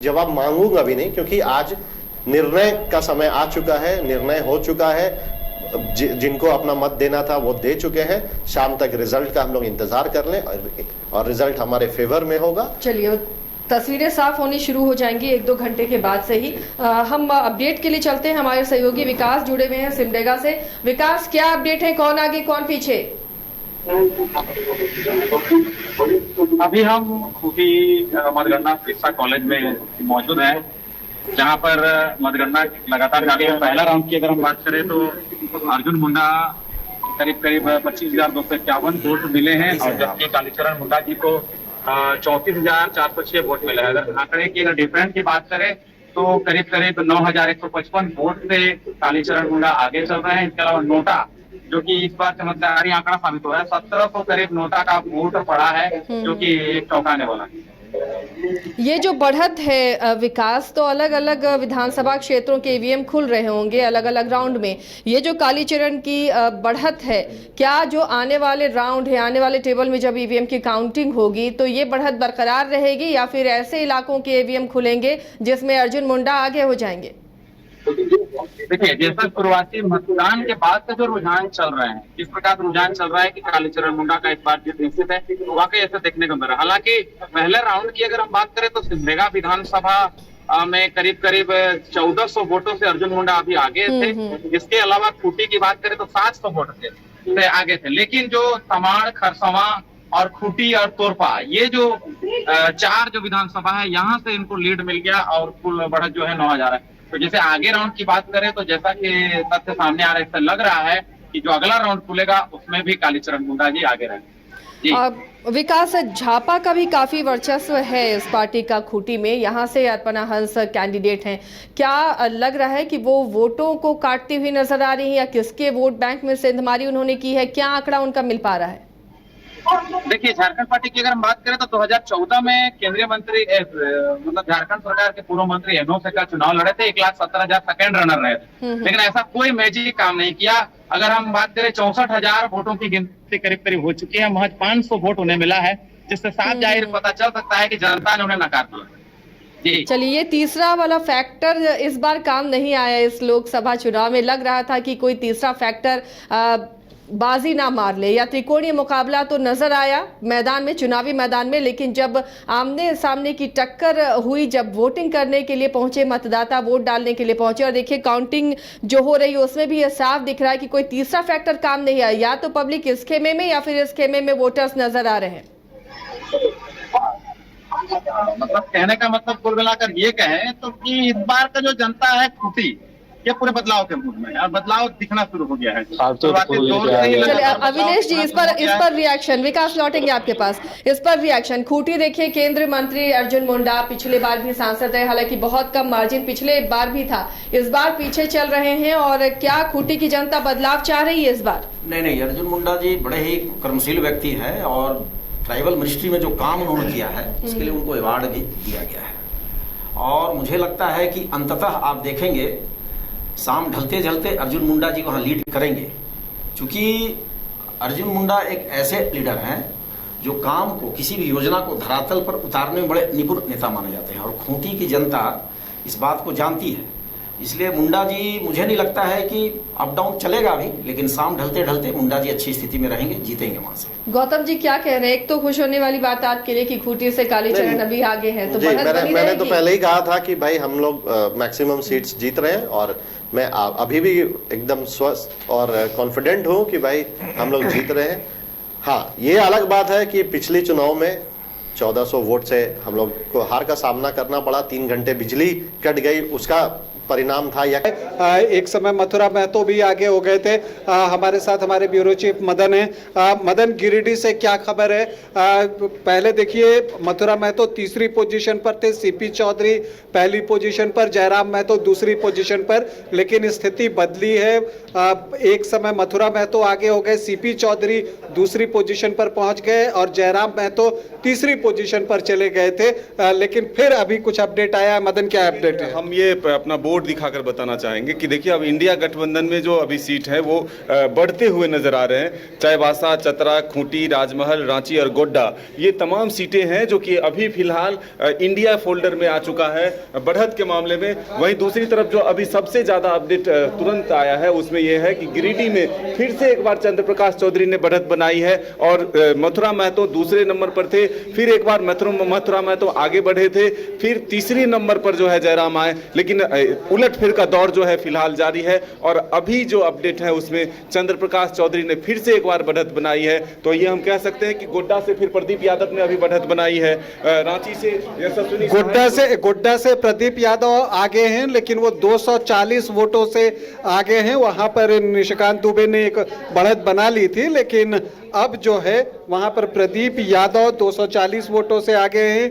जवाब मांगूंगा भी नहीं, क्योंकि आज निर्णय का समय आ चुका है, निर्णय हो चुका है। जिनको अपना मत देना था वो दे चुके हैं। शाम तक रिजल्ट का हम लोग इंतजार कर लें और रिजल्ट हमारे फेवर में होगा। चलिए, तस्वीरें साफ होनी शुरू हो जाएंगी 1-2 घंटे के बाद से ही। हम अपडेट के लिए चलते हैं। हमारे सहयोगी विकास जुड़े हुए हैं सिमडेगा से। विकास, क्या अपडेट है? कौन आगे कौन पीछे? अभी हम खूंटी मतगणना शिक्षा कॉलेज में मौजूद हैं, जहां पर मतगणना लगातार जारी है। पहला राउंड की अगर हम बात करें तो अर्जुन मुंडा करीब 25,251 वोट मिले हैं, और जबकि कालीचरण मुंडा जी को 34,406 वोट मिले हैं। अगर आंकड़े की अगर डिफरेंस की बात करें तो करीब 9,155 वोट से कालीचरण मुंडा आगे चल रहे हैं। इसके अलावा नोटा, जो कि इस बार चमत्कारी आंकड़ा साबित हो रहा है, 1700 करीब नोटा का वोट पड़ा है, जो कि एक चौंकाने वाला है। ये जो बढ़त है विकास, तो अलग अलग विधानसभा क्षेत्रों के ईवीएम खुल रहे होंगे अलग अलग राउंड में। ये जो कालीचरण की बढ़त है, क्या जो आने वाले राउंड है, आने वाले टेबल में जब ईवीएम की काउंटिंग होगी तो ये बढ़त बरकरार रहेगी, या फिर ऐसे इलाकों के ईवीएम खुलेंगे जिसमें अर्जुन मुंडा आगे हो जाएंगे? देखिए, जैसा शुरुआती मतदान के बाद से जो रुझान चल रहे हैं, इस प्रकार रुझान चल रहा है कि कालीचरण मुंडा का इस बार जीत निश्चित है, वाकई ऐसा देखने को मिल रहा है। हालांकि पहले राउंड की अगर हम बात करें तो सिमडेगा विधानसभा में करीब 1400 वोटों से अर्जुन मुंडा अभी आगे थे। इसके अलावा खूंटी की बात करें तो 700 वोट से आगे थे। लेकिन जो तमाड़, खरसवां और खूंटी और तोरपा, ये जो 4 जो विधानसभा है, यहाँ से इनको लीड मिल गया और कुल बढ़त जो है 9,000 है। तो जैसे आगे राउंड की बात करें तो जैसा कि तथ्य सामने आ रहा है, इससे लग रहा है कि जो अगला राउंड खुलेगा उसमें भी कालीचरण मुंडा जी आगे रहेंगे। विकास, झापा का भी काफी वर्चस्व है इस पार्टी का खूंटी में। यहाँ से अर्पणा हंस कैंडिडेट हैं। क्या लग रहा है कि वो वोटों को काटती हुई नजर आ रही है, या किसके वोट बैंक में सेंधमारी उन्होंने की है? क्या आंकड़ा उनका मिल पा रहा है? देखिए, झारखंड पार्टी की अगर हम बात करें तो 2014 में केंद्रीय मंत्री मतलब झारखंड सरकार के पूर्व मंत्री हेमंत का चुनाव लड़े थे। 1,17,000 सेकेंड रनर रहे थे, लेकिन ऐसा कोई मैजिक काम नहीं किया। अगर हम बात करें 64,000 वोटों की गिनती करीब हो चुकी है, महज 500 वोट उन्हें मिला है, जिससे साफ जाहिर पता चल सकता है कि जनता ने उन्हें नकार दिया। चलिए, ये तीसरा वाला फैक्टर इस बार काम नहीं आया इस लोकसभा चुनाव में। लग रहा था कि कोई तीसरा फैक्टर बाजी ना मार ले, या त्रिकोणीय मुकाबला तो नजर आया मैदान में, चुनावी मैदान में, लेकिन जब आमने सामने की टक्कर हुई, जब वोटिंग करने के लिए पहुंचे मतदाता, वोट डालने के लिए पहुंचे, और देखिए काउंटिंग जो हो रही है उसमें भी ये साफ दिख रहा है कि कोई तीसरा फैक्टर काम नहीं आया। या तो पब्लिक इस खेमे में या फिर इस खेमे में वोटर्स नजर आ रहे हैं। मतलब कहने का मतलब कुल मिलाकर ये कहें तो कि इस बार का जो जनता है खूंटी, ये पूरे बदलाव के मूड में है और बदलाव दिखना शुरू हो गया है। चलिए अविनेश जी, इस पर रिएक्शन। विकास, लौटेंगे आपके पास। इस पर रिएक्शन। खूंटी देखिए, केंद्रीय मंत्री अर्जुन मुंडा पिछले बार भी सांसद रहे, हालांकि बहुत कम मार्जिन पिछले बार भी था, इस बार पीछे चल रहे हैं। और क्या खूंटी की जनता बदलाव चाह रही है इस बार? नहीं, अर्जुन मुंडा जी बड़े ही कर्मशील व्यक्ति है, और ट्राइबल मिनिस्ट्री में जो काम उन्होंने किया है उसके लिए उनको अवार्ड भी दिया गया है। और मुझे लगता है कि अंततः आप देखेंगे शाम ढलते ढलते अर्जुन मुंडा जी वहाँ लीड करेंगे, क्योंकि अर्जुन मुंडा एक ऐसे लीडर हैं जो काम को, किसी भी योजना को धरातल पर उतारने में बड़े निपुण नेता माने जाते हैं, और खूंटी की जनता इस बात को जानती है। इसलिए मुंडा जी, मुझे नहीं लगता है कि अप डाउन चलेगा अभी, लेकिन शाम ढलते ढलते मुंडा जी अच्छी स्थिति में रहेंगे, जीतेंगे वहां से। गौतम जी, क्या कह रहे हैं? एक तो खुश होने वाली बात आपके लिए कि खूंटी से कालीचरण अभी आगे हैं, तो मैंने तो पहले ही कहा था कि भाई हम लोग मैक्सिमम सीट्स जीत रहे हैं, और मैं अभी भी एकदम स्वस्थ और कॉन्फिडेंट हूं कि भाई हम लोग जीत रहे हैं। हाँ, ये अलग बात है कि पिछले चुनाव में 1400 वोट से हम लोग को हार का सामना करना पड़ा। 3 घंटे बिजली कट गई, उसका परिणाम था। या एक समय मथुरा महतो भी आगे हो गए थे। हमारे साथ हमारे ब्यूरो चीफ मदन है। मदन, गिरिडीह से क्या खबर है? पहले देखिए, मथुरा महतो तीसरी पोजीशन पर थे, सीपी चौधरी पहली पोजीशन पर, जयराम महतो दूसरी पोजीशन पर, लेकिन स्थिति बदली है। एक समय मथुरा महतो आगे हो गए, सीपी चौधरी दूसरी पोजीशन पर पहुंच गए, और जयराम महतो तीसरी पोजीशन पर चले गए थे, लेकिन फिर अभी कुछ अपडेट आया। मदन, क्या अपडेट है? हम ये अपना बोर्ड दिखाकर बताना चाहेंगे कि देखिए अब इंडिया गठबंधन में जो अभी सीट है वो बढ़ते हुए नजर आ रहे हैं। चाईबासा, चतरा, खूंटी, राजमहल, रांची और गोड्डा, ये तमाम सीटें हैं जो कि अभी फिलहाल इंडिया फोल्डर में आ चुका है बढ़त के मामले में। वहीं दूसरी तरफ जो अभी सबसे ज्यादा अपडेट तुरंत आया है उसमें यह है कि गिरिडीह में फिर से एक बार चंद्र प्रकाश चौधरी ने बढ़त बनाई है और मथुरा महतो दूसरे नंबर पर थे, फिर एक बार मथुरा महतो आगे बढ़े थे, फिर तीसरी नंबर पर जो है जयराम आए, लेकिन उलटफेर का दौर जो है फिलहाल जारी है और अभी जो अपडेट है उसमें चंद्र प्रकाश चौधरी ने फिर से एक बार बढ़त बनाई है। तो ये हम कह सकते हैं कि गोड्डा से फिर प्रदीप यादव ने अभी बढ़त बनाई है, रांची से यशस्विनी गोड्डा से प्रदीप यादव आगे हैं, लेकिन वो 240 वोटों से आगे हैं। वहां पर निशिकांत दुबे ने एक बढ़त बना ली थी, लेकिन अब जो है वहां पर प्रदीप यादव 240 वोटों से आगे हैं।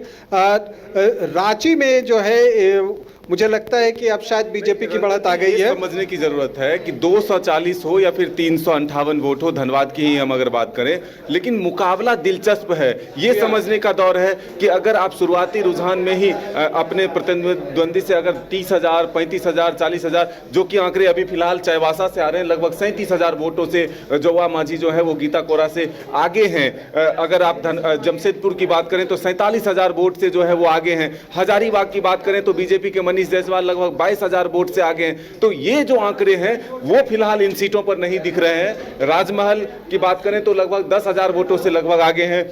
रांची में जो है मुझे लगता है कि अब शायद बीजेपी की बढ़त आ गई है। समझने की जरूरत है कि 240 हो या फिर 358 वोट हो, धनबाद की ही हम अगर बात करें, लेकिन मुकाबला दिलचस्प है। ये समझने का दौर है कि अगर आप शुरुआती रुझान में ही अपने प्रतिद्वंदी से अगर 30,000, 35,000, 40,000 जो कि आंकड़े अभी फिलहाल चाईबासा से आ रहे हैं, लगभग 37,000 वोटों से जौवा मांझी जो है वो गीता कोरा से आगे हैं। अगर आप जमशेदपुर की बात करें तो 47,000 वोट से जो है वो आगे हैं। हजारीबाग की बात करें तो बीजेपी के मनीष जायसवाल लगभग 22,000 वोट से आगे हैं। तो ये जो आंकड़े हैं वो फिलहाल इन सीटों पर नहीं दिख रहे हैं। राजमहल की बात करें तो लगभग 10,000 वोटों से लगभग आगे हैं।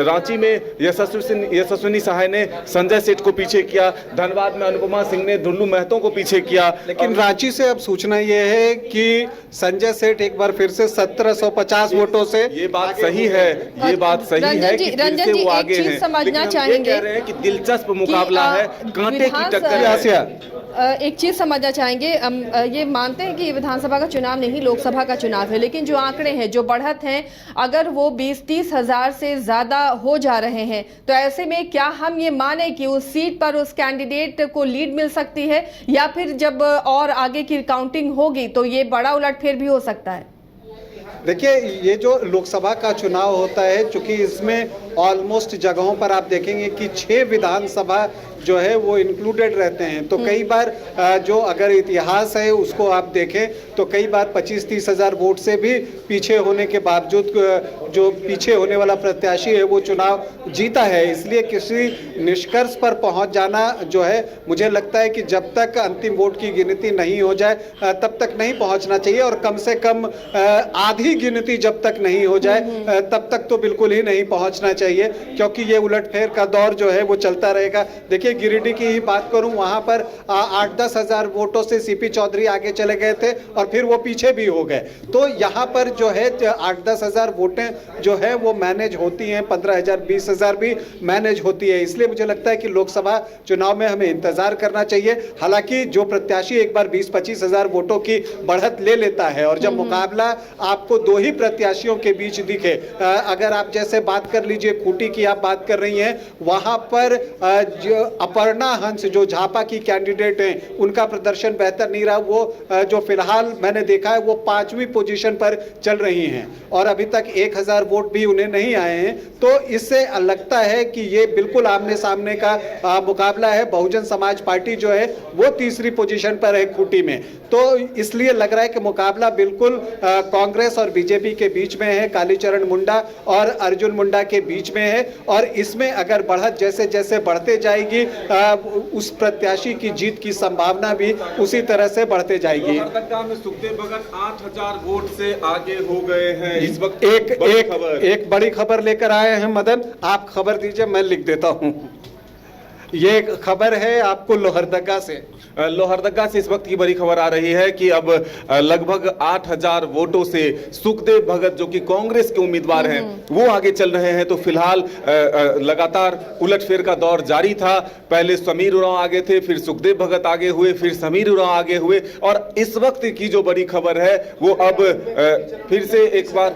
रांची में यशस्विनी सहाय ने संजय सेठ को पीछे किया, धनबाद में अनुपमा सिंह ने ढुल्लू महतो को पीछे किया। लेकिन रांची से अब सूचना ये है कि संजय सेठ एक बार फिर से 1750 वोटों से, ये बात सही है, ये बात सही है कि फिर से वो आगे हैं। समझना लेकिन हम ये चाहेंगे कह रहे हैं कि दिलचस्प मुकाबला है, कांटे की टक्कर है। एक चीज समझना चाहेंगे, हम ये मानते हैं कि ये विधानसभा का चुनाव नहीं लोकसभा का चुनाव है, लेकिन जो आंकड़े हैं, जो बढ़त हैं, अगर वो 20-30 हजार से ज्यादा हो जा रहे हैं तो ऐसे में क्या हम ये माने कि उस सीट पर उस कैंडिडेट को लीड मिल सकती है, या फिर जब और आगे की काउंटिंग होगी तो ये बड़ा उलटफेर भी हो सकता है? देखिए, ये जो लोकसभा का चुनाव होता है, चूंकि इसमें ऑलमोस्ट जगहों पर आप देखेंगे कि 6 विधानसभा जो है वो इंक्लूडेड रहते हैं, तो कई बार जो अगर इतिहास है उसको आप देखें तो कई बार 25-30 हजार वोट से भी पीछे होने के बावजूद जो पीछे होने वाला प्रत्याशी है वो चुनाव जीता है। इसलिए किसी निष्कर्ष पर पहुंच जाना जो है, मुझे लगता है कि जब तक अंतिम वोट की गिनती नहीं हो जाए तब तक नहीं पहुंचना चाहिए, और कम से कम आधी गिनती जब तक नहीं हो जाए तब तक तो बिल्कुल ही नहीं पहुंचना चाहिए, क्योंकि ये उलटफेर का दौर जो है वो चलता रहेगा। देखिए, गिरिडीह की ही बात करूं, वहां पर 8-10 हजार वोटों से सीपी चौधरी आगे चले गए थे और फिर वो पीछे भी हो गए। तो यहां पर जो है 8-10 हजार वोटें जो है वो मैनेज होती हैं, 15,000, 20,000 भी मैनेज होती है। इसलिए मुझे लगता है कि लोकसभा चुनाव में हमें इंतजार करना चाहिए। हालांकि जो प्रत्याशी एक बार 20-25 हजार वोटों की बढ़त ले लेता है और जब मुकाबला आपको 2 ही प्रत्याशियों के बीच दिखे, अगर आप जैसे बात कर लीजिए खूंटी की आप बात कर रही हैं, वहां पर जो अपर्णा हंस जो झापा की कैंडिडेट हैं उनका प्रदर्शन बेहतर नहीं रहा। वो जो फिलहाल मैंने देखा है वो 5वीं पोजीशन पर चल रही हैं और अभी तक 1,000 वोट भी उन्हें नहीं आए हैं। तो इससे लगता है कि ये बिल्कुल आमने सामने का मुकाबला है। बहुजन समाज पार्टी जो है वो तीसरी पोजीशन पर है खूंटी में, तो इसलिए लग रहा है कि मुकाबला बिल्कुल कांग्रेस और बीजेपी के बीच में है, कालीचरण मुंडा और अर्जुन मुंडा के बीच में है। और इसमें अगर बढ़त जैसे जैसे बढ़ते जाएगी उस प्रत्याशी की जीत की संभावना भी उसी तरह से बढ़ते जाएगी। लोहरदगा में सुखदेव भगत 8,000 वोट से आगे हो गए हैं इस वक्त। एक बड़ी खबर लेकर आए हैं मदन, आप खबर दीजिए, मैं लिख देता हूं। ये खबर है आपको लोहरदगा से। लोहरदगा से इस वक्त की बड़ी खबर आ रही है कि अब लगभग 8,000 वोटों से सुखदेव भगत जो कि कांग्रेस के उम्मीदवार हैं वो आगे चल रहे हैं। तो फिलहाल लगातार उलटफेर का दौर जारी था। पहले समीर उरांव आगे थे, फिर सुखदेव भगत आगे हुए, फिर समीर उरांव आगे हुए, और इस वक्त की जो बड़ी खबर है वो अब फिर से एक बार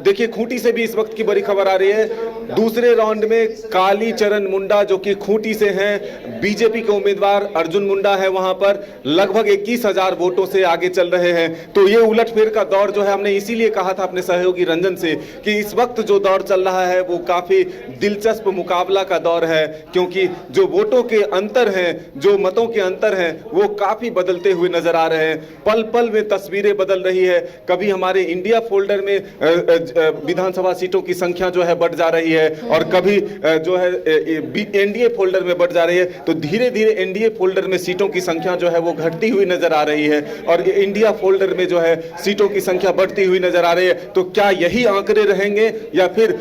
देखिए खूंटी से भी इस वक्त की बड़ी खबर आ रही है। दूसरे राउंड में कालीचरण मुंडा जो कि खूंटी से हैं, बीजेपी के उम्मीदवार अर्जुन मुंडा है, वहां पर लगभग 21,000 वोटों से आगे चल रहे हैं। तो ये उलटफेर का दौर जो है, हमने इसीलिए कहा था अपने सहयोगी रंजन से कि इस वक्त जो दौर चल रहा है वो काफी दिलचस्प मुकाबला का दौर है, क्योंकि जो वोटों के अंतर हैं, जो मतों के अंतर हैं, वो काफी बदलते हुए नजर आ रहे हैं। पल पल में तस्वीरें बदल रही है। कभी हमारे इंडिया फोल्डर में विधानसभा सीटों की संख्या जो है बढ़ जा रही है, और कभी जो है एनडीए फोल्डर में बढ़ जा रही है। तो धीरे धीरे एनडीए फोल्डर में सीटों की संख्या जो है वो घटती हुई नजर आ रही है, और इंडिया फोल्डर में जो है सीटों की संख्या बढ़ती हुई नजर आ रही है। तो क्या यही आंकड़े रहेंगे, या फिर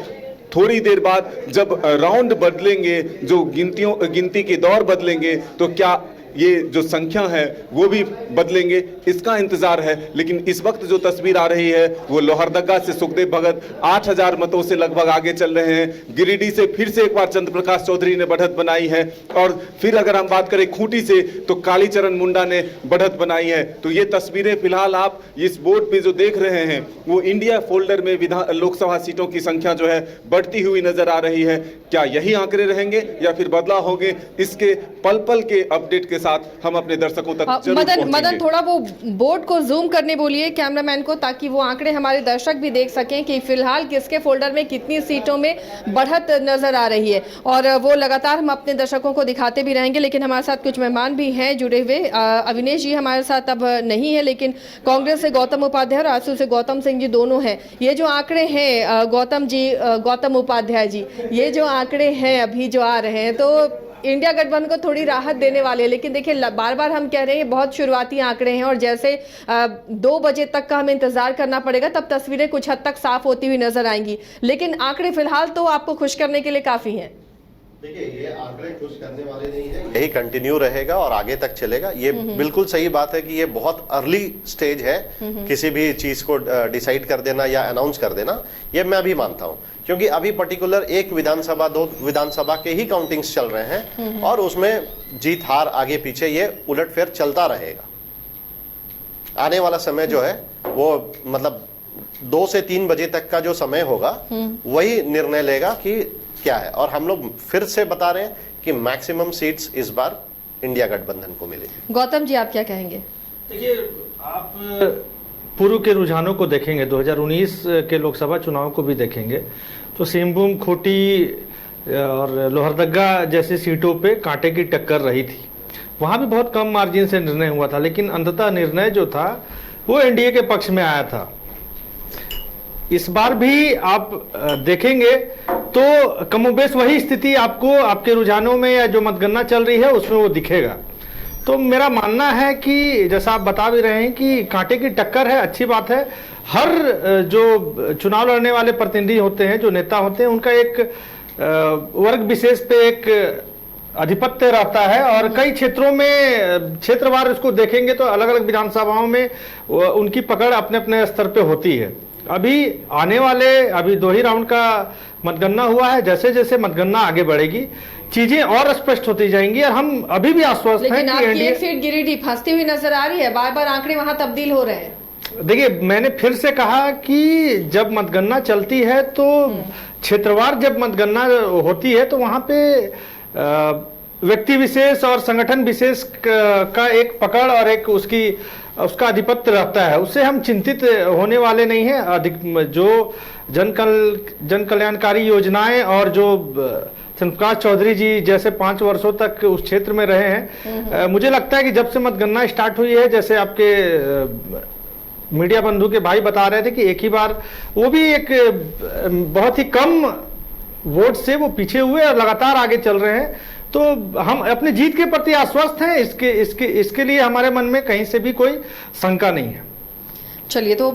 थोड़ी देर बाद जब राउंड बदलेंगे, जो गिनती के दौर बदलेंगे, तो क्या ये जो संख्या है वो भी बदलेंगे, इसका इंतजार है। लेकिन इस वक्त जो तस्वीर आ रही है वो लोहरदगा से सुखदेव भगत 8,000 मतों से लगभग आगे चल रहे हैं। गिरिडीह से फिर से एक बार चंद्र प्रकाश चौधरी ने बढ़त बनाई है, और फिर अगर हम बात करें खूंटी से तो कालीचरण मुंडा ने बढ़त बनाई है। तो ये तस्वीरें फिलहाल आप इस बोर्ड पे जो देख रहे हैं वो इंडिया फोल्डर में लोकसभा सीटों की संख्या जो है बढ़ती हुई नजर आ रही है। क्या यही आंकड़े रहेंगे या फिर बदलाव होंगे, इसके पल पल के अपडेट के साथ हम अपने दर्शकों तक जरूर मदन थोड़ा वो बोर्ड को जूम करने बोलिए कैमरामैन को, ताकि वो आंकड़े हमारे दर्शक भी देख सकें कि फिलहाल किसके फोल्डर में कितनी सीटों में बढ़त नजर आ रही है। और वो लगातार हम अपने दर्शकों को दिखाते भी रहेंगे। लेकिन हमारे साथ कुछ मेहमान भी हैं जुड़े हुए। अविनेश जी हमारे साथ अब नहीं है, लेकिन कांग्रेस से गौतम उपाध्याय और आजसू से गौतम सिंह जी दोनों हैं। ये जो आंकड़े हैं गौतम उपाध्याय जी, ये जो आंकड़े हैं अभी जो आ रहे हैं, तो इंडिया गठबंधन को थोड़ी राहत देने वाले हैं। लेकिन देखिए बार बार हम कह रहे हैं बहुत शुरुआती आंकड़े हैं, और जैसे 2 बजे तक का हमें इंतजार करना पड़ेगा, तब तस्वीरें कुछ हद तक साफ होती हुई नजर आएंगी। लेकिन आंकड़े फिलहाल तो आपको खुश करने के लिए काफी हैं। देखिए, ये आंकड़े खुश करने वाले नहीं है, यही कंटिन्यू रहेगा और आगे तक चलेगा। ये बिल्कुल सही बात है कि ये बहुत अर्ली स्टेज है किसी भी चीज को डिसाइड कर देना या अनाउंस कर देना, ये मैं भी मानता हूं। क्योंकि अभी पर्टिकुलर एक विधानसभा 2 विधानसभा के ही काउंटिंग्स चल रहे हैं, और उसमें जीत हार आगे पीछे ये उलटफेर चलता रहेगा। आने वाला समय जो है वो मतलब 2 से 3 बजे तक का जो समय होगा वही निर्णय लेगा कि क्या है। और हम लोग फिर से बता रहे हैं कि मैक्सिमम सीट्स इस बार इंडिया गठबंधन को मिलेगी। गौतम जी आप क्या कहेंगे? देखिए, आप पूर्व के रुझानों को देखेंगे, 2019 के लोकसभा चुनाव को भी देखेंगे, तो सिंहभूम, खूंटी और लोहरदगा जैसी सीटों पे कांटे की टक्कर रही थी। वहां भी बहुत कम मार्जिन से निर्णय हुआ था, लेकिन अंततः निर्णय जो था वो एनडीए के पक्ष में आया था। इस बार भी आप देखेंगे तो कमोबेश वही स्थिति आपको आपके रुझानों में या जो मतगणना चल रही है उसमें वो दिखेगा। तो मेरा मानना है कि जैसा आप बता भी रहे हैं कि कांटे की टक्कर है, अच्छी बात है। हर जो चुनाव लड़ने वाले प्रतिनिधि होते हैं, जो नेता होते हैं, उनका एक वर्ग विशेष पे एक आधिपत्य रहता है, और कई क्षेत्रों में क्षेत्रवार इसको देखेंगे तो अलग अलग विधानसभाओं में उनकी पकड़ अपने अपने स्तर पे होती है। अभी आने वाले 2 ही राउंड का मतगणना हुआ है। जैसे जैसे मतगणना आगे बढ़ेगी चीजें और स्पष्ट होती जाएंगी, और हम अभी भी आश्वस्त हैं कि आपकी एक सीट गिरिडीह फंसती हुई नजर आ रही है, बार बार आंकड़े वहां तब्दील हो रहे हैं। देखिए, मैंने फिर से कहा कि जब मतगणना चलती है तो क्षेत्रवार जब मतगणना होती है तो वहां पे व्यक्ति विशेष और संगठन विशेष का एक पकड़ और एक उसका आधिपत्य रहता है। उससे हम चिंतित होने वाले नहीं हैं। अधिक जो जन कल्याणकारी योजनाएं और जो चंद्र प्रकाश चौधरी जी जैसे 5 वर्षों तक उस क्षेत्र में रहे हैं, मुझे लगता है कि जब से मतगणना स्टार्ट हुई है, जैसे आपके मीडिया बंधु के भाई बता रहे थे कि एक ही बार, वो भी एक बहुत ही कम वोट से वो पीछे हुए और लगातार आगे चल रहे हैं। तो हम अपनी जीत के प्रति आश्वस्त हैं। इसके लिए हमारे मन में कहीं से भी कोई शंका नहीं है। चलिए, तो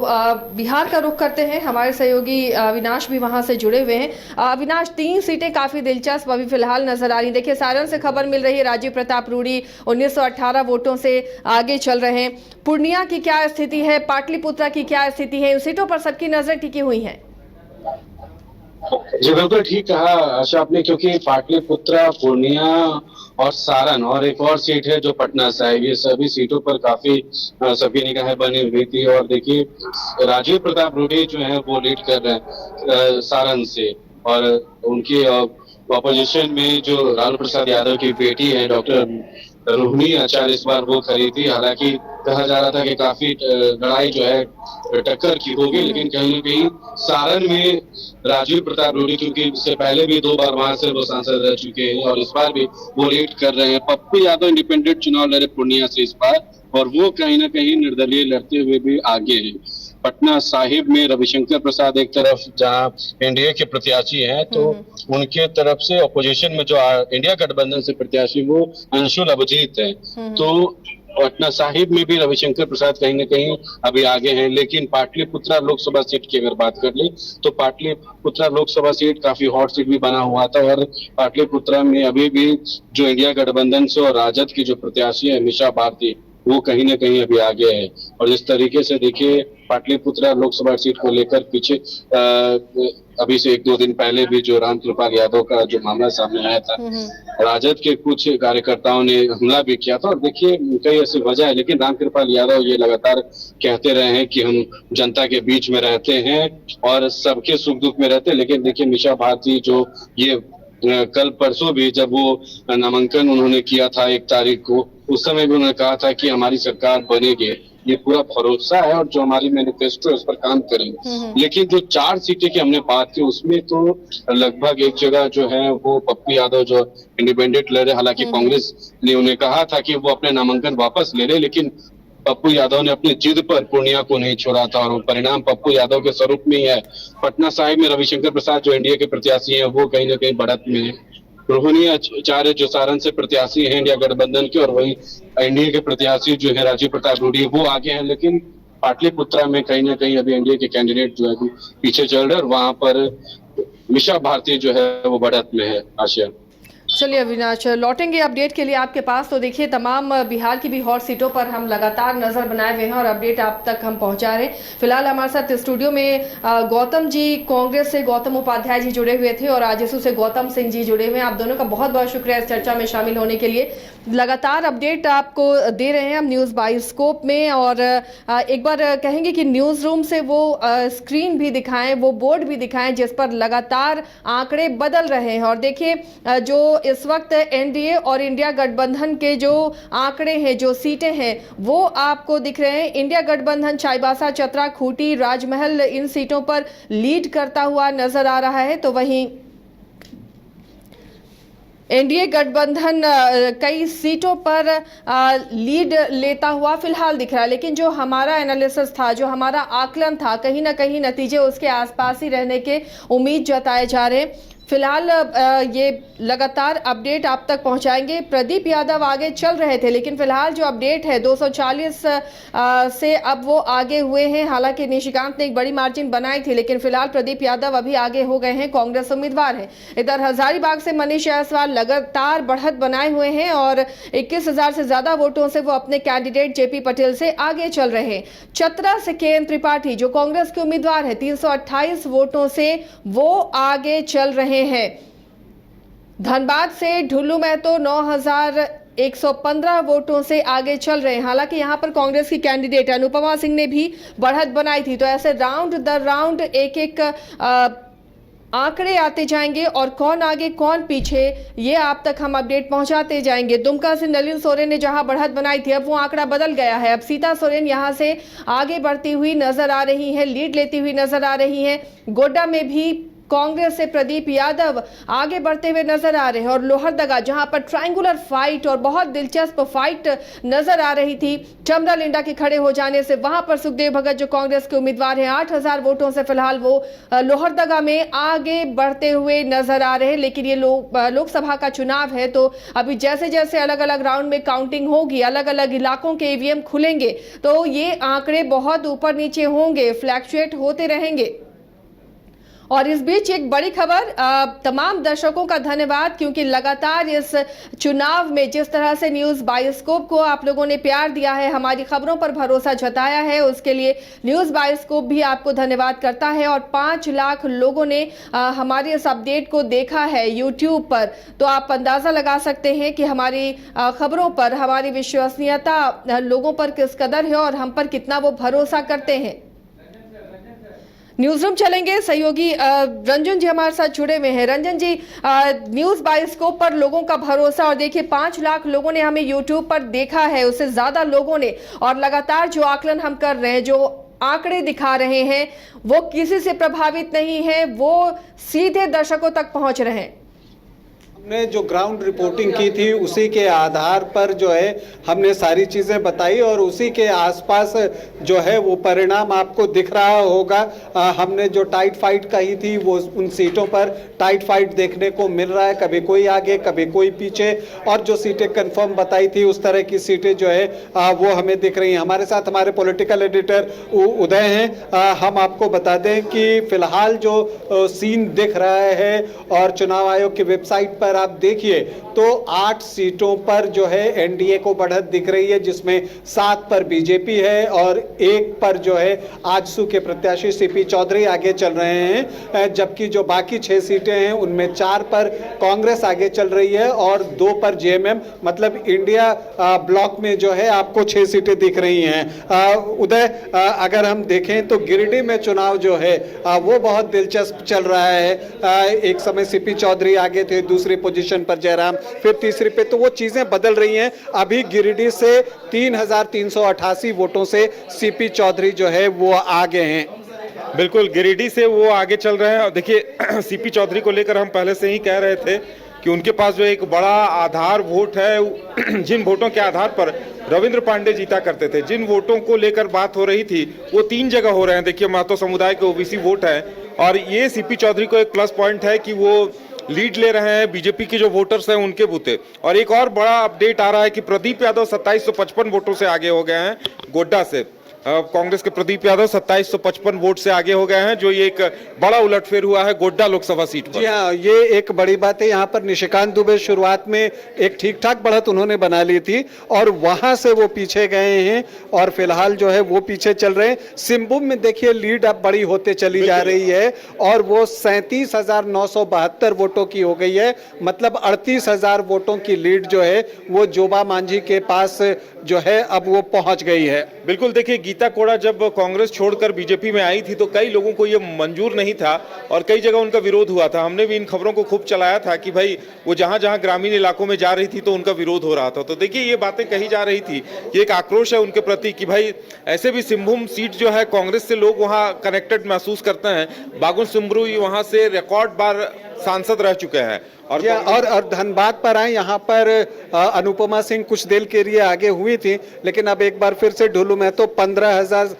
बिहार का रुख करते हैं। हमारे सहयोगी अविनाश भी वहां से जुड़े हुए हैं। अविनाश, 3 सीटें काफी दिलचस्प अभी फिलहाल नजर आ रही। देखिए, सारण से खबर मिल रही है राजीव प्रताप रूडी 1918 वोटों से आगे चल रहे हैं। पूर्णिया की क्या स्थिति है, पाटलिपुत्रा की क्या स्थिति है? इन सीटों पर सबकी नजर टिकी हुई है। जी बिल्कुल ठीक कहा आशा आपने, क्योंकि पाटलिपुत्रा, पूर्णिया और सारण और एक और सीट है जो पटना साहिब, ये सभी सीटों पर काफी सबकी निगाहें बनी हुई थी। और देखिए, राजीव प्रताप रूडी जो है वो लीड कर रहे हैं सारण से, और उनकी ऑपोजिशन में जो लालू प्रसाद यादव की बेटी है डॉक्टर रोहिणी आचार्य, इस बार वो खड़ी थी। हालांकि कहा जा रहा था कि काफी लड़ाई जो है टक्कर की होगी, लेकिन कहीं न कहीं सारण में राजीव प्रताप रूडी, क्योंकि इससे पहले भी 2 बार वहां से वो सांसद रह चुके हैं और इस बार भी वो लीड कर रहे हैं। पप्पू यादव इंडिपेंडेंट चुनाव लड़े पूर्णिया से इस बार, और वो कहीं न कहीं निर्दलीय लड़ते हुए भी आगे हैं। पटना साहिब में रविशंकर प्रसाद एक तरफ जहां एनडीए के प्रत्याशी हैं, तो उनके तरफ से ऑपोजिशन में जो इंडिया गठबंधन से प्रत्याशी वो अंशुल अभिजीत है। तो पटना साहिब में भी रविशंकर प्रसाद कहीं न कहीं अभी आगे हैं। लेकिन पाटलिपुत्रा लोकसभा सीट की अगर बात कर ले तो पाटलिपुत्रा लोकसभा सीट काफी हॉट सीट भी बना हुआ था, और पाटलिपुत्रा में अभी भी जो इंडिया गठबंधन से और राजद की जो प्रत्याशी है मीसा भारती, वो कहीं न कहीं अभी आगे है। और जिस तरीके से देखिए पाटलिपुत्रा लोकसभा सीट को लेकर पीछे अभी से 1-2 दिन पहले भी जो रामकृपाल यादव का जो मामला सामने आया था, राजद के कुछ कार्यकर्ताओं ने हमला भी किया था। और देखिए कई ऐसी वजह है, लेकिन रामकृपाल यादव ये लगातार कहते रहे हैं कि हम जनता के बीच में रहते हैं और सबके सुख दुख में रहते हैं। लेकिन देखिए मीसा भारती जो ये कल परसों भी जब वो नामांकन उन्होंने किया था 1 तारीख को, उस समय भी उन्होंने कहा था कि हमारी सरकार बनेगी, ये पूरा भरोसा है और जो हमारी मैनिफेस्टो है उस पर काम करेंगे। लेकिन जो 4 सीटें की हमने बात की उसमें तो लगभग एक जगह जो है वो पप्पू यादव जो इंडिपेंडेंट लड़े, हालांकि कांग्रेस ने उन्हें कहा था कि वो अपने नामांकन वापस ले ले, लेकिन पप्पू यादव ने अपनी जिद पर पूर्णिया को नहीं छोड़ा था और परिणाम पप्पू यादव के स्वरूप में ही है। पटना साहिब में रविशंकर प्रसाद जो एनडीए के प्रत्याशी हैं वो कहीं न कहीं बढ़त में है। रोहिणी आचार्य जो सारण से प्रत्याशी हैं इंडिया गठबंधन के, और वही एनडीए के प्रत्याशी जो है राजीव प्रताप रूडी, वो आगे हैं। लेकिन पाटलिपुत्रा में कहीं न कहीं अभी एनडीए के कैंडिडेट जो है पीछे चल रहे हैं, और वहां पर मीसा भारती जो है वो बढ़त में है। आशिया, चलिए अविनाश, लौटेंगे अपडेट के लिए आपके पास। तो देखिए तमाम बिहार की भी हॉट सीटों पर हम लगातार नजर बनाए हुए हैं और अपडेट आप तक हम पहुंचा रहे हैं। फिलहाल हमारे साथ स्टूडियो में गौतम जी, कांग्रेस से गौतम उपाध्याय जी जुड़े हुए थे और आजसू से गौतम सिंह जी जुड़े हुए हैं। आप दोनों का बहुत बहुत शुक्रिया इस चर्चा में शामिल होने के लिए। लगातार अपडेट आपको दे रहे हैं हम न्यूज़ बाइस्कोप में, और एक बार कहेंगे कि न्यूज़ रूम से वो स्क्रीन भी दिखाएं, वो बोर्ड भी दिखाएं जिस पर लगातार आंकड़े बदल रहे हैं। और देखिए जो इस वक्त एनडीए और इंडिया गठबंधन के जो आंकड़े हैं, जो सीटें हैं, वो आपको दिख रहे हैं। इंडिया गठबंधन चाईबासा, चतरा, खूंटी, राजमहल इन सीटों पर लीड करता हुआ नजर आ रहा है, तो वहीं एनडीए गठबंधन कई सीटों पर लीड लेता हुआ फिलहाल दिख रहा है। लेकिन जो हमारा एनालिसिस था, जो हमारा आकलन था, कहीं ना कहीं नतीजे उसके आसपास ही रहने के उम्मीद जताए जा रहे हैं। फिलहाल ये लगातार अपडेट आप तक पहुंचाएंगे। प्रदीप यादव आगे चल रहे थे, लेकिन फिलहाल जो अपडेट है 240 से अब वो आगे हुए हैं। हालांकि निशिकांत ने एक बड़ी मार्जिन बनाई थी, लेकिन फिलहाल प्रदीप यादव अभी आगे हो गए हैं, कांग्रेस उम्मीदवार हैं। इधर हजारीबाग से मनीष जायसवाल लगातार बढ़त बनाए हुए हैं और 21,000 से ज्यादा वोटों से वो अपने कैंडिडेट जेपी पटेल से आगे चल रहे हैं। चतरा से केएन त्रिपाठी जो कांग्रेस के उम्मीदवार है, 328 वोटों से वो आगे चल रहे हैं। धनबाद से ढुल्लू महतो 9,115 वोटों से आगे चल रहे हैं। हालांकि यहां पर कांग्रेस की कैंडिडेट अनुपमा सिंह ने भी बढ़त बनाई थी। तो ऐसे राउंड दर राउंड एक एक आंकड़े आते जाएंगे और कौन आगे कौन पीछे ये आप तक हम अपडेट पहुंचाते जाएंगे। दुमका से नलिन सोरेन ने जहां बढ़त बनाई थी, अब वो आंकड़ा बदल गया है। अब सीता सोरेन यहां से आगे बढ़ती हुई नजर आ रही है, लीड लेती हुई नजर आ रही है। गोड्डा में भी कांग्रेस से प्रदीप यादव आगे बढ़ते हुए नजर आ रहे हैं। और लोहरदगा जहां पर ट्रायंगुलर फाइट और बहुत दिलचस्प फाइट नजर आ रही थी, चमरा लिंडा के खड़े हो जाने से वहां पर सुखदेव भगत जो कांग्रेस के उम्मीदवार हैं 8,000 वोटों से फिलहाल वो लोहरदगा में आगे बढ़ते हुए नजर आ रहे हैं। लेकिन ये लोकसभा का चुनाव है, तो अभी जैसे जैसे अलग अलग राउंड में काउंटिंग होगी, अलग अलग इलाकों के ईवीएम खुलेंगे, तो ये आंकड़े बहुत ऊपर नीचे होंगे, फ्लैक्चुएट होते रहेंगे। और इस बीच एक बड़ी खबर, तमाम दर्शकों का धन्यवाद, क्योंकि लगातार इस चुनाव में जिस तरह से न्यूज़ बाइस्कोप को आप लोगों ने प्यार दिया है, हमारी खबरों पर भरोसा जताया है, उसके लिए न्यूज़ बाइस्कोप भी आपको धन्यवाद करता है। और 5 लाख लोगों ने हमारे इस अपडेट को देखा है यूट्यूब पर, तो आप अंदाज़ा लगा सकते हैं कि हमारी खबरों पर हमारी विश्वसनीयता लोगों पर किस कदर है और हम पर कितना वो भरोसा करते हैं। न्यूज रूम चलेंगे। सहयोगी रंजन जी हमारे साथ जुड़े हुए हैं। रंजन जी, न्यूज बायोस्कोप पर लोगों का भरोसा, और देखिए 5 लाख लोगों ने हमें यूट्यूब पर देखा है, उससे ज्यादा लोगों ने, और लगातार जो आकलन हम कर रहे हैं, जो आंकड़े दिखा रहे हैं, वो किसी से प्रभावित नहीं है, वो सीधे दर्शकों तक पहुंच रहे हैं। हमने जो ग्राउंड रिपोर्टिंग की थी उसी के आधार पर जो है हमने सारी चीज़ें बताई, और उसी के आसपास जो है वो परिणाम आपको दिख रहा होगा। हमने जो टाइट फाइट कही थी वो उन सीटों पर टाइट फाइट देखने को मिल रहा है, कभी कोई आगे कभी कोई पीछे, और जो सीटें कंफर्म बताई थी उस तरह की सीटें जो है वो हमें दिख रही हैं। हमारे साथ हमारे पॉलिटिकल एडिटर उदय हैं। हम आपको बता दें कि फिलहाल जो सीन दिख रहा है, और चुनाव आयोग की वेबसाइट पर आप देखिए तो 8 सीटों पर जो है एनडीए को बढ़त दिख रही है, जिसमें 7 पर बीजेपी है और 1 पर जो है आजसू के प्रत्याशी सीपी चौधरी आगे चल रहे हैं, जबकि जो बाकी 6 सीटें हैं उनमें 4 पर कांग्रेस आगे चल रही है और 2 पर जेएमएम, मतलब इंडिया ब्लॉक में जो है आपको 6 सीटें दिख रही हैं। उदय, अगर हम देखें तो गिरिडीह में चुनाव जो है वो बहुत दिलचस्प चल रहा है। एक समय सीपी चौधरी आगे थे, दूसरी पोजीशन पर जयराम, फिर तीसरी पे, तो वो चीजें बदल रही हैं। अभी गिरिडीह से 3388 वोटों से सीपी चौधरी जो है वो आगे हैं। बिल्कुल, गिरिडीह से वो आगे चल रहे हैं। और देखिए सीपी चौधरी को लेकर हम पहले से ही कह रहे थे कि उनके पास जो एक बड़ा आधार वोट है, जिन वोटों के आधार पर रविंद्र पांडे जीता करते थे, जिन वोटों को लेकर बात हो रही थी वो 3 जगह हो रहे हैं। देखिए महतो समुदाय के ओबीसी वोट है, और ये सीपी चौधरी को एक प्लस पॉइंट है कि वो लीड ले रहे हैं बीजेपी के जो वोटर्स हैं उनके बूते। और एक और बड़ा अपडेट आ रहा है कि प्रदीप यादव 2755 वोटों से आगे हो गए हैं गोड्डा से। कांग्रेस के प्रदीप यादव 2755 वोट से आगे हो गए हैं, जो ये एक बड़ा उलटफेर हुआ है गोड्डा लोकसभा सीट पर। जी हाँ, ये एक बड़ी बात है। यहाँ पर निशिकांत दुबे शुरुआत में एक ठीक ठाक बढ़त उन्होंने बना ली थी, और वहां से वो पीछे गए हैं, और फिलहाल जो है वो पीछे चल रहे हैं। सिंहभूम में देखिए लीड अब बड़ी होते चली जा रही है, और वो 37,972 वोटों की हो गई है, मतलब 38,000 वोटों की लीड जो है वो जोबा मांझी के पास जो है अब वो पहुंच गई है। बिल्कुल, देखिए गीता कोड़ा जब कांग्रेस छोड़कर बीजेपी में आई थी तो कई लोगों को ये मंजूर नहीं था और कई जगह उनका विरोध हुआ था। हमने भी इन खबरों को खूब चलाया था कि भाई वो जहां जहां ग्रामीण इलाकों में जा रही थी तो उनका विरोध हो रहा था। तो देखिए ये बातें कही जा रही थी, ये एक आक्रोश है उनके प्रति कि भाई ऐसे भी सिंहभूम सीट जो है कांग्रेस से लोग वहां कनेक्टेड महसूस करते हैं। बागुल सिमरू वहां से रिकॉर्ड बार सांसद रह चुके हैं। और धनबाद पर आए, यहाँ पर अनुपमा सिंह कुछ देर के लिए आगे हुई थी, लेकिन अब एक बार फिर से ढुल्लू महतो 15,000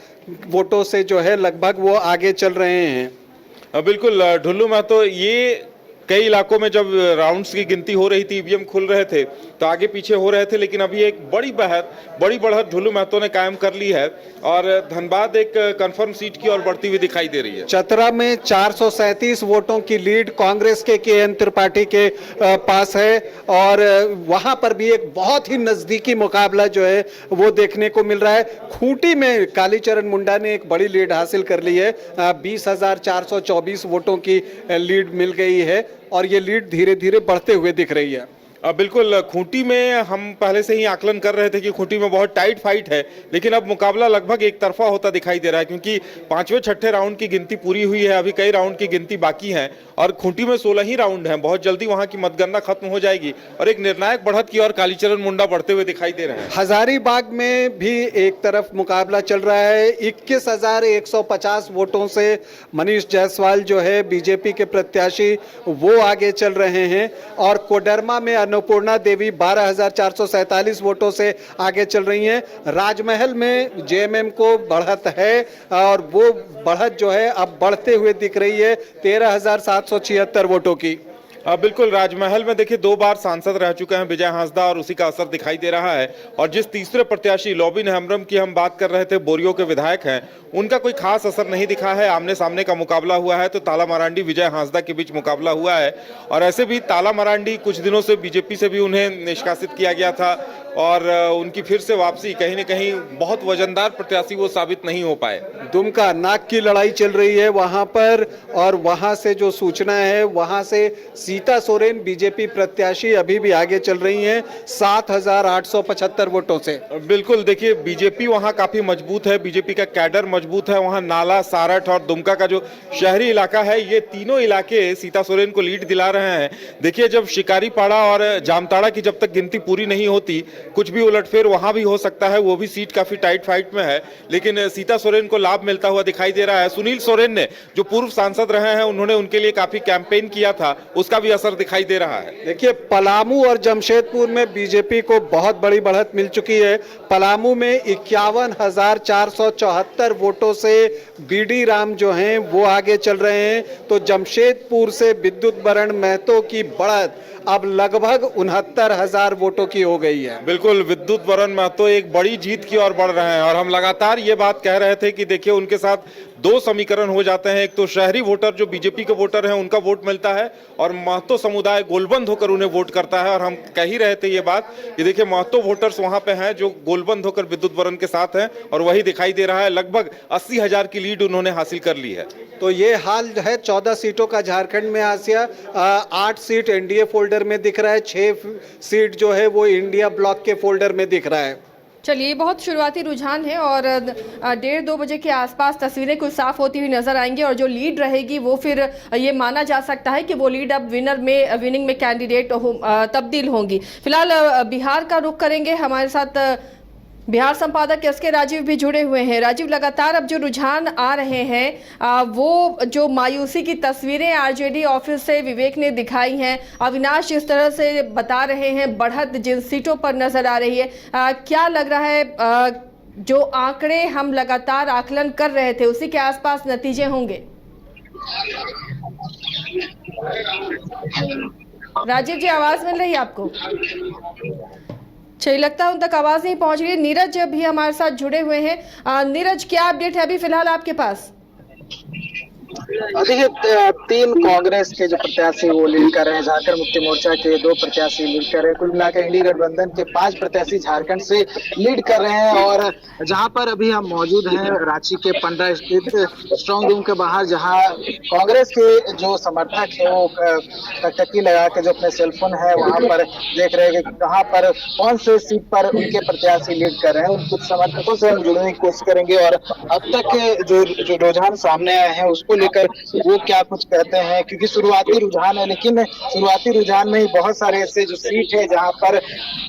वोटों से जो है लगभग वो आगे चल रहे हैं। बिल्कुल, ढुल्लू महतो ये कई इलाकों में जब राउंड्स की गिनती हो रही थी, ईवीएम खुल रहे थे तो आगे पीछे हो रहे थे, लेकिन अभी एक बड़ी बढ़त ढुल्लू महतो ने कायम कर ली है और धनबाद एक कंफर्म सीट की ओर बढ़ती हुई दिखाई दे रही है। चतरा में 437 वोटों की लीड कांग्रेस के KN त्रिपाठी के पास है, और वहां पर भी एक बहुत ही नजदीकी मुकाबला जो है वो देखने को मिल रहा है। खूंटी में कालीचरण मुंडा ने एक बड़ी लीड हासिल कर ली है, 20,424 वोटों की लीड मिल गई है, और ये लीड धीरे धीरे बढ़ते हुए दिख रही है। बिल्कुल, खूंटी में हम पहले से ही आकलन कर रहे थे कि खूंटी में बहुत टाइट फाइट है, लेकिन अब मुकाबला लगभग एक तरफा होता दिखाई दे रहा है, क्योंकि 5वें-6ठे राउंड की गिनती पूरी हुई है, अभी कई राउंड की गिनती बाकी है और खूंटी में 16 ही राउंड हैं। बहुत जल्दी वहां की मतगणना खत्म हो जाएगी और एक निर्णायक बढ़त की ओर कालीचरण मुंडा बढ़ते हुए दिखाई दे रहे हैं। हजारीबाग में भी एक तरफ मुकाबला चल रहा है, 21,150 वोटों से मनीष जायसवाल जो है बीजेपी के प्रत्याशी वो आगे चल रहे हैं, और कोडरमा में अन्नपूर्णा देवी 12,447 वोटों से आगे चल रही हैं। राजमहल में जेएमएम को बढ़त है, और वो बढ़त जो है अब बढ़ते हुए दिख रही है 13,776 वोटों की। बिल्कुल, राजमहल में देखिए 2 बार सांसद रह चुके हैं विजय हांसदा, और उसी का असर दिखाई दे रहा है। और जिस तीसरे प्रत्याशी लॉबिन हेम्ब्रम की हम बात कर रहे थे, बोरियो के विधायक हैं, उनका कोई खास असर नहीं दिखा है। आमने सामने का मुकाबला हुआ है तो ताला मरांडी विजय हांसदा के बीच मुकाबला हुआ है, और ऐसे भी ताला मरांडी कुछ दिनों से बीजेपी से भी उन्हें निष्कासित किया गया था, और उनकी फिर से वापसी कहीं न कहीं बहुत वजनदार प्रत्याशी वो साबित नहीं हो पाए। दुमका नाक की लड़ाई चल रही है वहां पर, और वहां से जो सूचना है वहां से सीता सोरेन बीजेपी प्रत्याशी अभी भी आगे चल रही हैं 7,875 वोटों से। बिल्कुल, देखिए बीजेपी वहाँ काफ़ी मजबूत है, बीजेपी का कैडर मजबूत है। वहाँ नाला, सारठ और दुमका का जो शहरी इलाका है, ये तीनों इलाके सीता सोरेन को लीड दिला रहे हैं। देखिए जब शिकारीपाड़ा और जामताड़ा की जब तक गिनती पूरी नहीं होती, कुछ भी उलटफेर वहाँ भी हो सकता है। वो भी सीट काफ़ी टाइट फाइट में है, लेकिन सीता सोरेन को लाभ मिलता हुआ दिखाई दे रहा है। सुनील सोरेन ने, जो पूर्व सांसद रहे हैं, उन्होंने उनके लिए काफ़ी कैंपेन किया था, उसका भी असर दिखाई दे रहा है। देखिए पलामू और जमशेदपुर में बीजेपी को बहुत बड़ी बढ़त मिल चुकी है। पलामू में 51,474 वोटों से बीडी राम जो हैं वो आगे चल रहे हैं, तो जमशेदपुर से विद्युत बरण महतो की बढ़त अब लगभग 69,000 वोटों की हो गई है। बिल्कुल, विद्युत वरण महतो एक बड़ी जीत की ओर बढ़ रहे हैं, और हम लगातार ये बात कह रहे थे कि देखिए उनके साथ दो समीकरण हो जाते हैं। एक तो शहरी वोटर जो बीजेपी के वोटर हैं उनका वोट मिलता है, और महतो समुदाय गोलबंद होकर उन्हें वोट करता है। और हम कह ही रहे थे ये बात कि देखिए महतो वोटर्स वहां पे हैं जो गोलबंद होकर विद्युत वरण के साथ हैं, और वही दिखाई दे रहा है। लगभग 80,000 की लीड उन्होंने हासिल कर ली है। तो ये हाल है 14 सीटों का झारखंड में। आसिया 8 सीट एनडीए फोल्डर में दिख रहा है, 6 सीट जो है वो इंडिया ब्लॉक के फोल्डर में दिख रहा है। चलिए, बहुत शुरुआती रुझान है और 1:30-2 बजे के आसपास तस्वीरें कुछ साफ होती हुई नजर आएंगी, और जो लीड रहेगी वो फिर ये माना जा सकता है कि वो लीड अब विनिंग में कैंडिडेट तब्दील होंगी। फिलहाल बिहार का रुख करेंगे। हमारे साथ बिहार संपादक एसके राजीव भी जुड़े हुए हैं। राजीव, लगातार अब जो रुझान आ रहे हैं वो जो मायूसी की तस्वीरें आरजेडी ऑफिस से विवेक ने दिखाई हैं, अविनाश जिस तरह से बता रहे हैं बढ़त जिन सीटों पर नजर आ रही है, क्या लग रहा है जो आंकड़े हम लगातार आकलन कर रहे थे उसी के आसपास नतीजे होंगे? राजीव जी, आवाज मिल रही है आपको? चलिए, लगता है उन तक आवाज नहीं पहुंच रही है। नीरज भी हमारे साथ जुड़े हुए हैं। नीरज, क्या अपडेट है अभी फिलहाल आपके पास? देखिए 3 कांग्रेस के जो प्रत्याशी वो लीड कर रहे हैं, झारखंड मुक्ति मोर्चा के 2 प्रत्याशी लीड कर रहे हैं, कुल मिलाकर इंडी गठबंधन के 5 प्रत्याशी झारखंड से लीड कर रहे हैं। और जहां पर अभी हम मौजूद हैं रांची के पंडा स्थित स्ट्रांग रूम के बाहर, जहां कांग्रेस के जो समर्थक है वो टकटकी लगा के जो अपने सेलफोन है वहां पर देख रहे हैं कि कहां पर कौन से सीट पर उनके प्रत्याशी लीड कर रहे हैं। उन कुछ समर्थकों से हम जुड़ने की कोशिश करेंगे और अब तक जो रुझान सामने आए हैं उसको लेकर वो क्या कुछ कहते हैं, क्योंकि शुरुआती रुझान है, लेकिन शुरुआती रुझान में ही बहुत सारे ऐसे जो सीट है जहां पर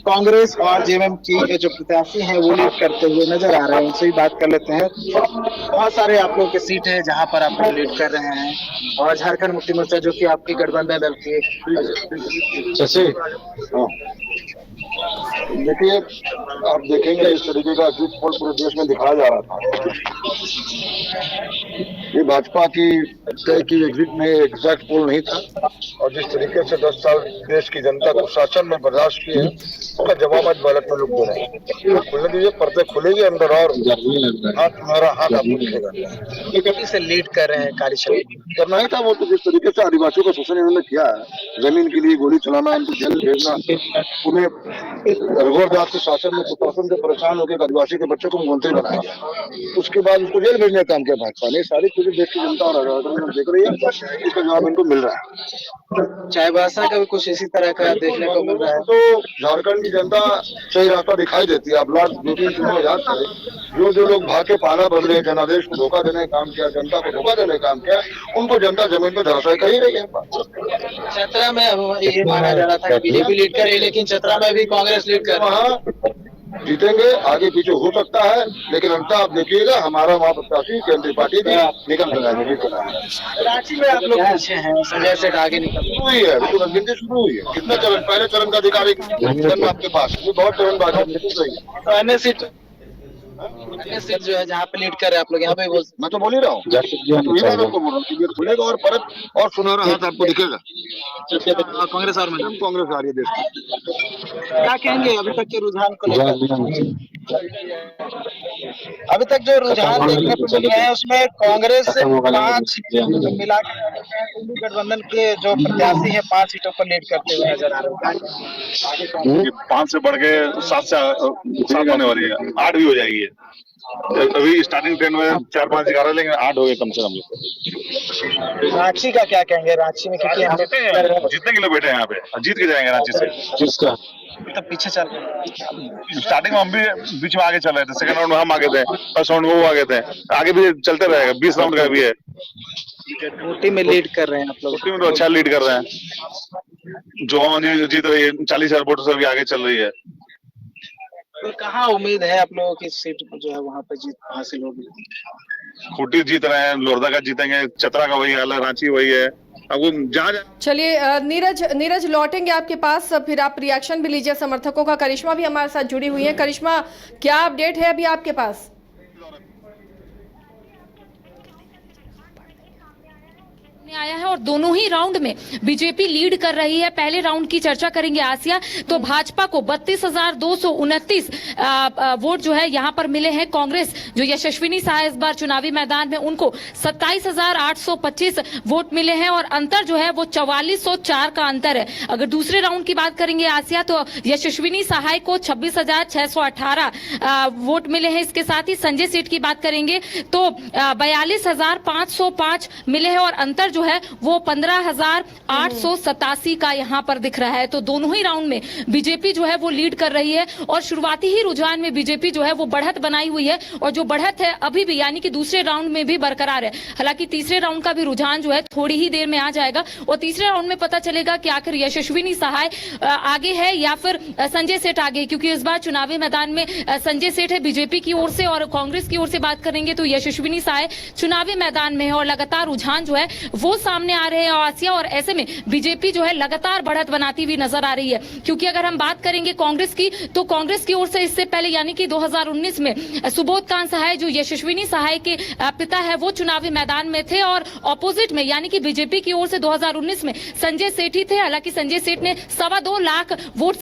कांग्रेस और जेएमएम की जो प्रत्याशी हैं वो लीड करते हुए नजर आ रहे हैं। उनसे ही बात कर लेते हैं। बहुत सारे आप लोगों के सीट है जहां पर आप लीड कर रहे हैं, और झारखंड मुक्ति मोर्चा जो कि आपकी गठबंधन दल की देखिए, आप देखेंगे इस तरीके का एग्जिट पोल पूरे देश में दिखाया जा रहा था। ये भाजपा की तय की एग्जिट में एग्जैक्ट पोल नहीं था, और जिस तरीके से 10 साल देश की जनता को शासन में बर्दाश्त की है उसका जवाब आज बैलेट में लोग दे रहे हैं। खुलने दीजिए, पर्दे खुलेंगे अंदर और हाथ तुम्हारा हाथ आपको दिखेगा। कभी से लीड कर रहे हैं कार्यशक्ति करना ही था वो, तो जिस तरीके से आदिवासियों का शोषण इन्होंने किया है, जमीन के लिए गोली चलाना, उनको जेल भेजना, उन्हें रघुवर दास के शासन में कुशासन से परेशान होकर आदिवासी के बच्चों को मंत्री बनाया, उसके बाद उसको जेल भेजने का काम किया भाजपा ने। सारी चीजें देश की जनता और देख रही है, इसका जवाब इनको मिल रहा है। चाईबासा का भी कुछ इसी तरह का देखने को मिल रहा है। तो झारखंड की जनता सही रास्ता दिखाई देती है। अब लास्ट 2-3 चुनाव याद करें, जो लोग भाग के पाला बदले, जनादेश को धोखा देने का काम किया, जनता को धोखा देने का काम किया, उनको जनता जमीन पर धराशायी कर ही रही है। चतरा में ये माना जा रहा था कि बीजेपी लीड कर रही है, लेकिन चतरा में भी कांग्रेस लीड कर रहा है। जीतेंगे, आगे पीछे हो सकता है, लेकिन अंत आप देखिएगा हमारा वहाँ प्रत्याशी केंद्रीय पार्टी भी निकल कर रांची में आप लोग पीछे हैं, संजय सेठ आगे निकल हुई है, गिनती शुरू हुई है। कितना चरण, पहले चरण का अधिकारी आपके पास, ये बहुत चरण बाकी अन्य सीट जो है जहाँ पे लीड कर रहे हैं आप लोग, यहाँ पे बोल, मैं तो बोल ही रहा हूँ, आपको बोल रहा हूँ, खुलेगा और परत और सुनहरा हाथ आपको दिखेगा। कांग्रेस और कांग्रेस आ रही है देश में। क्या कहेंगे अभी तक के रुझान को लेकर? अभी तक जो रुझान देखने को मिल रहे हैं उसमें कांग्रेस 5 मिला के गठबंधन के जो प्रत्याशी है 5 सीटों पर लीड करते हुए नजर आ रहे हैं। 5 से बढ़ के 7 होने वाली है, 8 भी हो जाएगी। अभी स्टार्टिंग ट्रेंड में 4-5 दिखा रहे हैं, लेकिन 8 हो गए कम से कम। रांची का क्या कहेंगे? रांची में क्योंकि हम जीतने के लिए बैठे हैं यहाँ पे, जीत के जाएंगे रांची से। किसका? तो पीछे चल रहे हैं। स्टार्टिंग में हम भी बीच में आगे चल रहे थे, सेकंड राउंड में हम आगे थे, फर्स्ट राउंड में वो आगे थे, आगे भी चलते रहेगा। 20 राउंड का भी है। ऊटी में लीड कर रहे हैं आप लोग। ऊटी में तो अच्छा लीड कर रहे हैं, जो जीत रही है 40,000 वोटों से भी आगे चल रही है। तो कहाँ उम्मीद है आप लोगों की सीट जो है वहाँ पे जीत हासिल होगी? खूंटी जीत रहे हैं, लोहरदगा जीतेंगे, चतरा का वही हाल है, रांची वही है। अब वो जहाँ चलिए नीरज लौटेंगे आपके पास, फिर आप रिएक्शन भी लीजिए समर्थकों का। करिश्मा भी हमारे साथ जुड़ी हुई है। करिश्मा, क्या अपडेट है अभी आपके पास? आया है और दोनों ही राउंड में बीजेपी लीड कर रही है। पहले राउंड की चर्चा करेंगे आसिया, तो भाजपा को 32,229 वोट जो है यहाँ पर मिले हैं। कांग्रेस जो यशस्विनी शाह इस बार चुनावी मैदान में, उनको 27,825 वोट मिले हैं और अंतर जो है वो 4404 का अंतर है। अगर दूसरे राउंड की बात करेंगे आसिया, तो यशस्विनी सहाय को 26,618 वोट मिले हैं। इसके साथ ही संजय सेठ की बात करेंगे तो 42,505 मिले हैं और अंतर जो है वो 15,887 का यहाँ पर दिख रहा है। तो दोनों ही राउंड में बीजेपी जो है वो लीड कर रही है और शुरुआती ही रुझान में बीजेपी जो है वो बढ़त बनाई हुई है और जो बढ़त है अभी भी यानी कि दूसरे राउंड में भी बरकरार है। हालांकि तीसरे राउंड का भी रुझान जो है थोड़ी ही देर में आ जाएगा और तीसरे राउंड में पता चलेगा कि आखिर यशस्विनी सहाय आगे है या फिर संजय सेठ आगे, क्योंकि इस बार चुनावी मैदान में संजय सेठ है बीजेपी की ओर से और कांग्रेस की ओर से बात करेंगे तो यशस्विनी सहाय चुनावी मैदान में है और लगातार रुझान जो है वो सामने आ रहे हैं आसिया। और ऐसे में बीजेपी जो है लगातार बढ़त बनाती हुई नजर आ रही है, क्योंकि अगर हम बात करेंगे कांग्रेस की तो कांग्रेस की ओर से इससे पहले यानी कि 2019 में सुबोध कांत सहाय जो यशस्विनी सहाय के पिता है वो चुनावी मैदान में थे और ऑपोजिट में यानी कि बीजेपी की ओर से 2019 में संजय सेठ ही थे। हालांकि संजय सेठ ने 2.25 लाख वोट